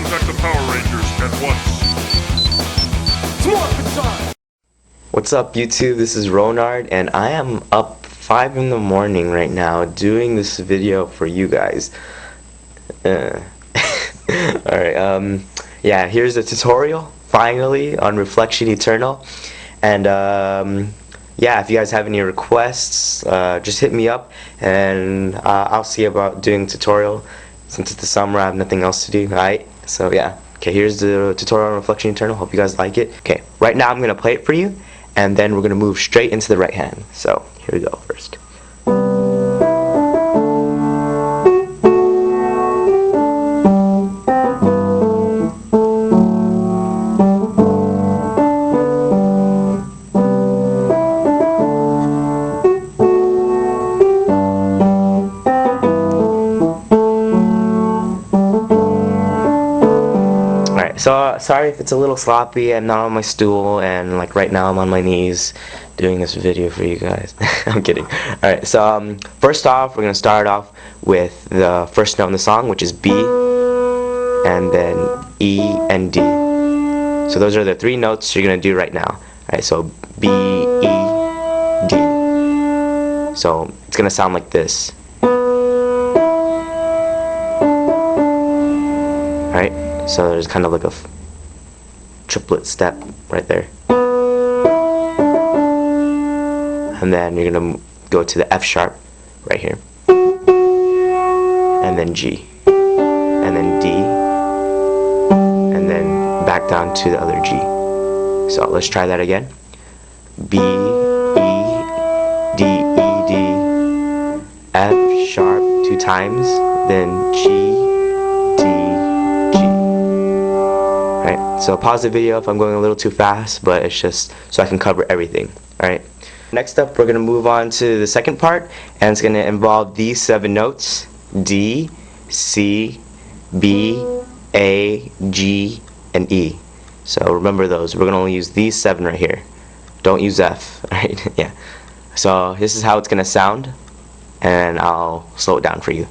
Contact the Power Rangers at once. What's up YouTube, this is Ronald and I am up 5 in the morning right now doing this video for you guys. Alright, yeah, here's the tutorial finally on Reflection Eternal. And yeah, if you guys have any requests, just hit me up and I'll see about doing tutorial. Since it's the summer, I have nothing else to do. Alright, so yeah. Okay, here's the tutorial on Reflection Eternal. Hope you guys like it. Okay, right now I'm going to play it for you, and then we're going to move straight into the right hand. So, here we go first. So sorry if it's a little sloppy. I'm not on my stool, and like right now I'm on my knees doing this video for you guys. I'm kidding. Alright, so first off we're gonna start off with the first note in the song, which is B, and then E and D. So those are the 3 notes you're gonna do right now. Alright, so B, E, D. So it's gonna sound like this. Alright, so there's kind of like a triplet step right there. And then you're going to go to the F sharp right here. And then G. And then D. And then back down to the other G. So let's try that again. B, E, D, E, D, F sharp 2 times, then G, so pause the video if I'm going a little too fast, but it's just so I can cover everything. Alright. Next up we're going to move on to the second part, and it's going to involve these 7 notes: D, C, B, A, G, and E. So remember those. We're going to only use these 7 right here. Don't use F. Alright? Yeah. So this is how it's going to sound, and I'll slow it down for you.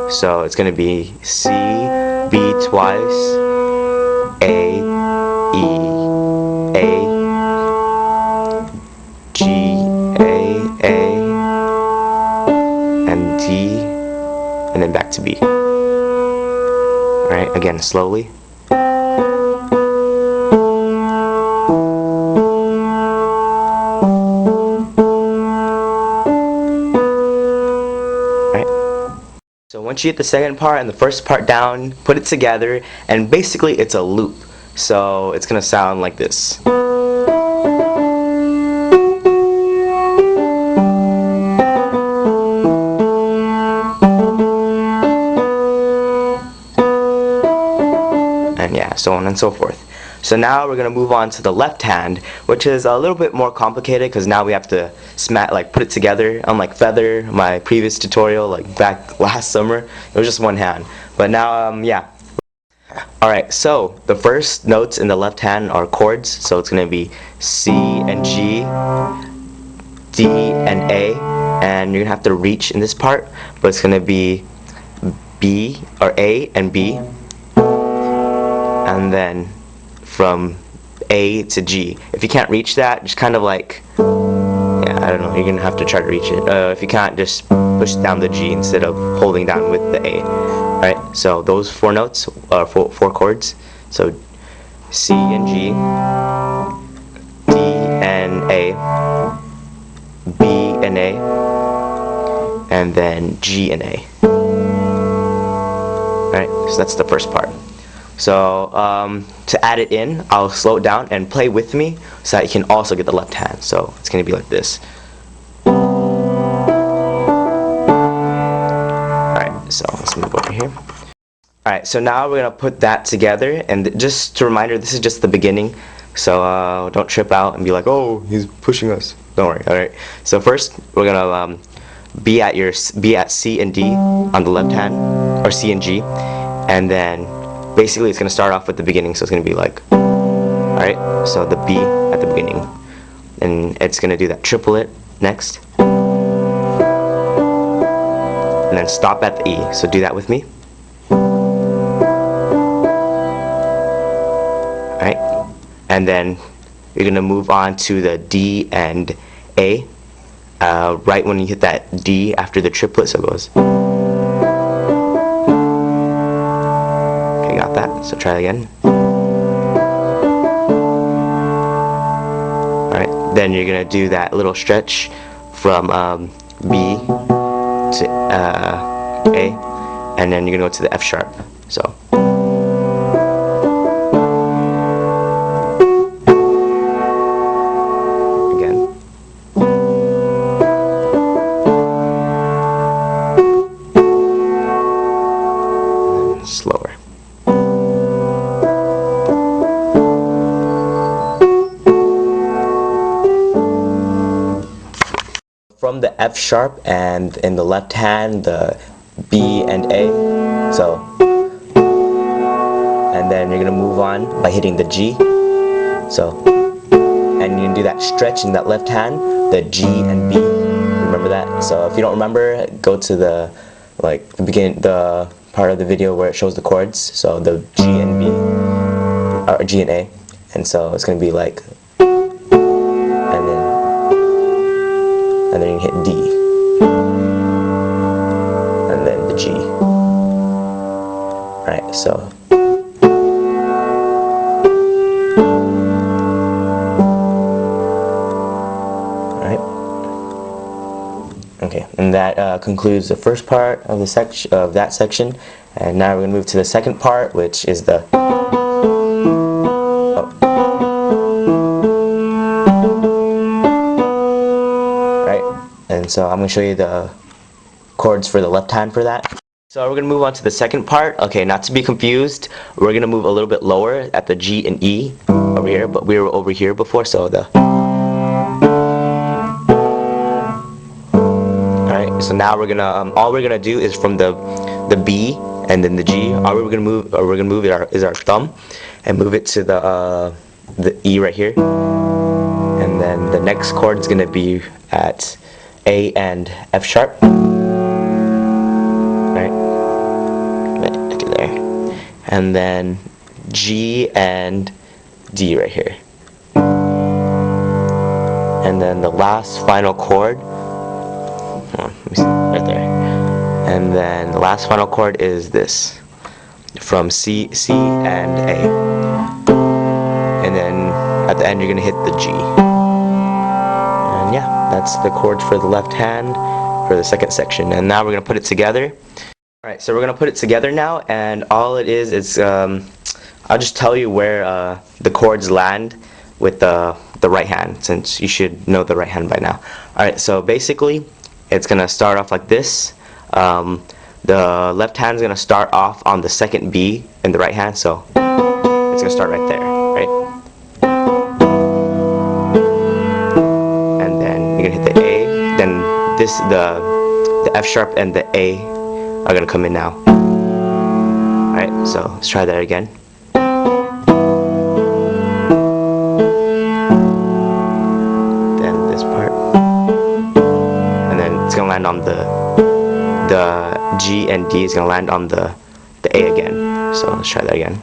So it's going to be C, B twice, A, E, A, G, A, and D, and then back to B. Alright, again, slowly. So once you get the second part and the first part down, put it together, and basically it's a loop. So it's gonna sound like this. And yeah, so on and so forth. So now we're gonna move on to the left hand, which is a little bit more complicated because now we have to put it together. Unlike Feather, my previous tutorial, like back last summer, it was just one hand. But now, yeah. Alright, so the first notes in the left hand are chords. So it's gonna be C and G, D and A, and you're gonna have to reach in this part, but it's gonna be B or A and B, and then from A to G. If you can't reach that, just kind of like, yeah, I don't know, you're gonna have to try to reach it. If you can't, just push down the G instead of holding down with the A. Alright, so those 4 notes are 4 chords. So C and G, D and A, B and A, and then G and A. Alright, so that's the first part. So to add it in, I'll slow it down and play with me so that you can also get the left hand. So it's going to be like this. Alright, so let's move over here. Alright, so now we're going to put that together, and just a reminder, this is just the beginning, so don't trip out and be like, oh, he's pushing us. Don't worry. Alright, so first we're going to be at C and D on the left hand, or C and G, and then basically it's going to start off with the beginning, so it's going to be like, alright, so the B at the beginning, and it's going to do that triplet next, and then stop at the E. So do that with me. Alright, and then you're going to move on to the D and A. Right when you hit that D after the triplet, so it goes. Okay, got that. So try it again. Alright, then you're going to do that little stretch from B to A, and then you're going to go to the F sharp. So. Slower. From the F sharp and in the left hand the B and A, so, and then you're gonna move on by hitting the G, so, and you can do that stretch in that left hand, the G and B, remember that? So if you don't remember, go to the the part of the video where it shows the chords, so the G and B, or G and A, and so it's going to be like, and then you hit D, and then the G. Alright, so. Okay, and that concludes the first part of that section, and now we're going to move to the second part, which is the. Oh. Right, and so I'm going to show you the chords for the left hand for that. So we're going to move on to the second part. Okay, not to be confused, we're going to move a little bit lower at the G and E over here, but we were over here before, so the. So now we're gonna all we're gonna do is from the B and then the G. All we're gonna move is our thumb, and move it to the E right here, and then the next chord is gonna be at A and F sharp. Right there, and then G and D right here, and then the last final chord. Right there, and then the last final chord is this, from C and A, and then at the end you're gonna hit the G, and yeah, that's the chords for the left hand for the second section. And now we're gonna put it together. Alright, so we're gonna put it together now, and all it is I'll just tell you where the chords land with the right hand, since you should know the right hand by now. Alright, so basically it's going to start off like this. The left hand is going to start off on the second B in the right hand, so it's going to start right there, right? And then you're going to hit the A, then the F sharp and the A are going to come in now. Alright, so let's try that again. Then this part. It's gonna land on the G and D is gonna land on the A again. So let's try that again.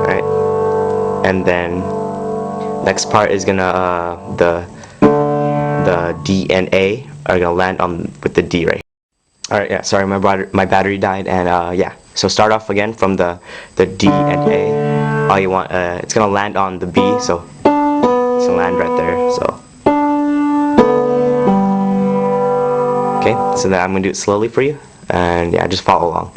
Alright, and then next part is gonna the D and A are gonna land on with the D right here. Alright, yeah, sorry, my battery died, and yeah. So start off again from the D and A. All you want, it's gonna land on the B, so it's gonna land right there. So okay, so then I'm gonna do it slowly for you, and yeah, just follow along.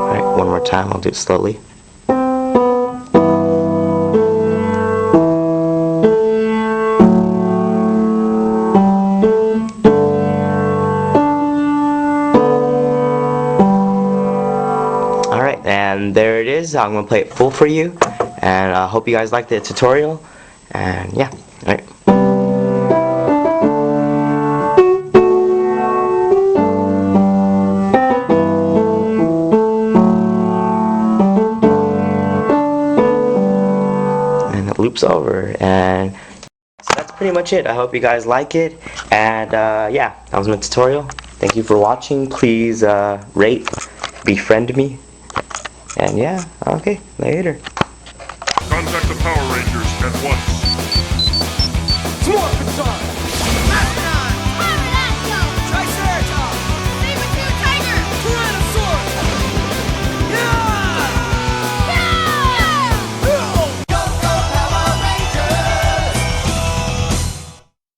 Alright, one more time. I'll do it slowly. And there it is. I'm going to play it full for you, and I hope you guys liked the tutorial, And yeah, alright. And it loops over, and so that's pretty much it. I hope you guys like it, and yeah, that was my tutorial. Thank you for watching. Please rate, befriend me, and yeah, okay, later. Contact the Power Rangers at once.